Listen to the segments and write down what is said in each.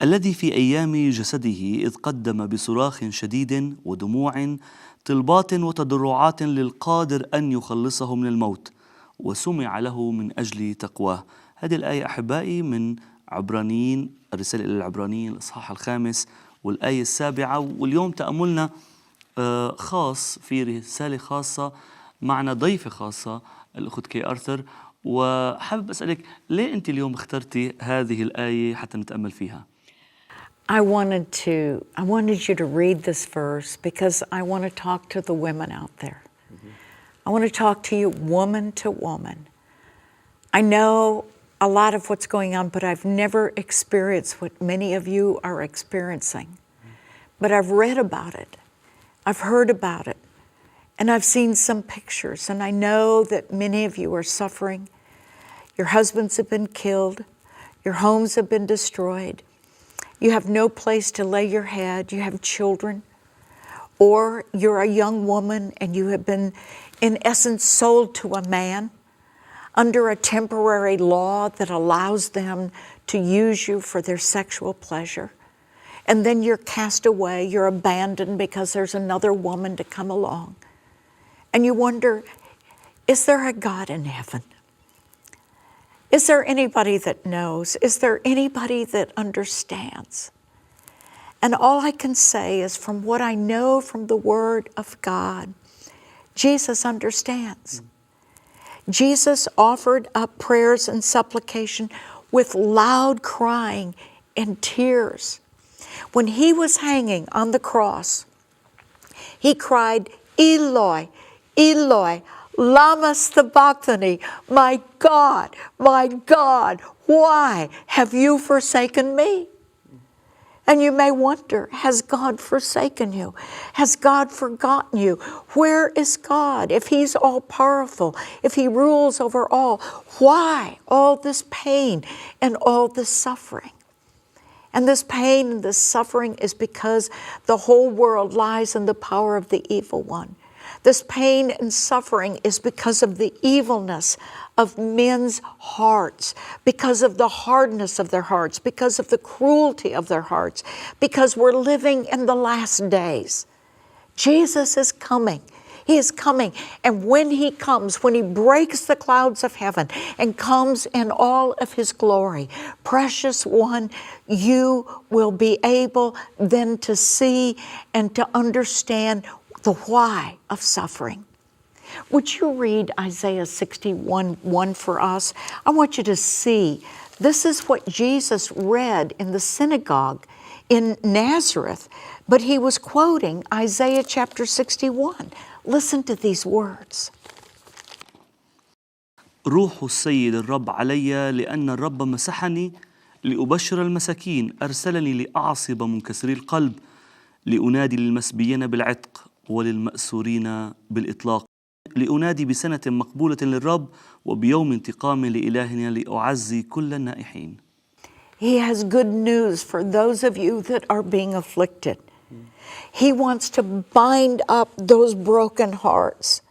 الذي في أيام جسده إذ قدم بصراخ شديد ودموع طلبات وتضرعات للقادر أن يخلصه من الموت، وسمع له من أجل تقواه. هذه الآية أحبائي من عبرانيين، الرسالة إلى العبرانيين الإصحاح 5 والآية 7. واليوم تأملنا خاص في رسالة خاصة معنا ضيفة خاصة الأخت كي آرثر. وحابب أسألك ليه أنت اليوم اخترتي هذه الآية حتى نتأمل فيها؟ I wanted you to read this verse because I want to talk to the women out there. I want to talk to you woman to woman. I know a lot of what's going on, but I've never experienced what many of you are experiencing. But I've read about it. I've heard about it. And I've seen some pictures. And I know that many of you are suffering. Your husbands have been killed. Your homes have been destroyed. You have no place to lay your head. You have children. Or you're a young woman and you have been, in essence, sold to a man under a temporary law that allows them to use you for their sexual pleasure. And then you're cast away, you're abandoned because there's another woman to come along. And you wonder, is there a God in heaven? Is there anybody that knows? Is there anybody that understands? And all I can say is from what I know from the Word of God, Jesus understands. Jesus offered up prayers and supplication with loud crying and tears. When he was hanging on the cross, he cried, Eloi, Eloi, lama sabachthani, my God, why have you forsaken me? And you may wonder, has God forsaken you? Has God forgotten you? Where is God? If he's all-powerful, if he rules over all, why all this pain and all this suffering? And this pain and this suffering is because the whole world lies in the power of the evil one. This pain and suffering is because of the evilness of men's hearts, because of the hardness of their hearts, because of the cruelty of their hearts, because we're living in the last days. Jesus is coming. He is coming. And when he comes, when he breaks the clouds of heaven and comes in all of his glory, precious one, you will be able then to see and to understand the why of suffering. Would you read Isaiah 61:1 for us? I want you to see, this is what Jesus read in the synagogue in Nazareth, but he was quoting Isaiah chapter 61. Listen to these words. روح السيد الرب علي لأن الرب مسحني لأبشر المساكين، أرسلني لأعصب منكسري القلب، لأنادي للمسبيين بالعتق وللمأسورين بالإطلاق، لأنادي بسنة مقبولة للرب وبيوم انتقام لإلهنا لأعزي كل النائحين. He has good news for those of you that are being afflicted. He wants to bind up those broken hearts.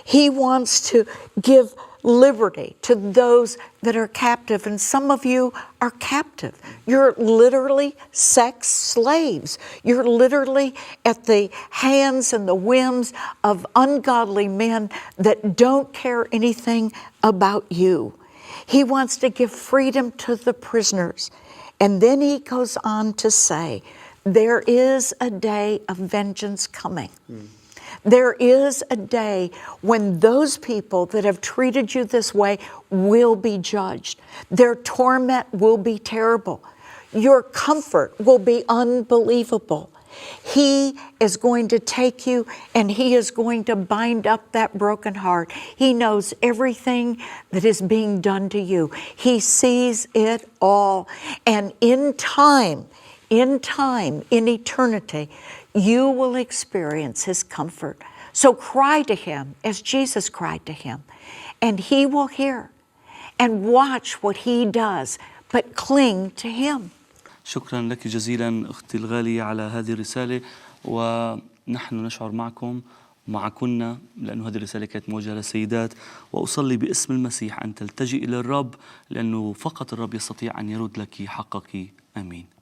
He wants to give liberty to those that are captive. And some of you are captive. You're literally sex slaves. You're literally at the hands and the whims of ungodly men that don't care anything about you. He wants to give freedom to the prisoners. And then he goes on to say, there is a day of vengeance coming. There is a day when those people that have treated you this way will be judged. Their torment will be terrible. Your comfort will be unbelievable. He is going to take you and he is going to bind up that broken heart. He knows everything that is being done to you. He sees it all. And in time, in eternity, you will experience his comfort. So cry to him as Jesus cried to him, and he will hear. And watch what he does, but cling to him. شكرا لك جزيلا أختي الغالية على هذه الرسالة، ونحن نشعر معكم معكن لأن هذه الرسالة كانت موجهة للسيدات. وأصلي باسم المسيح أن تلتجئ إلى الرب، لأنه فقط الرب يستطيع أن يرد لك حقك. آمين.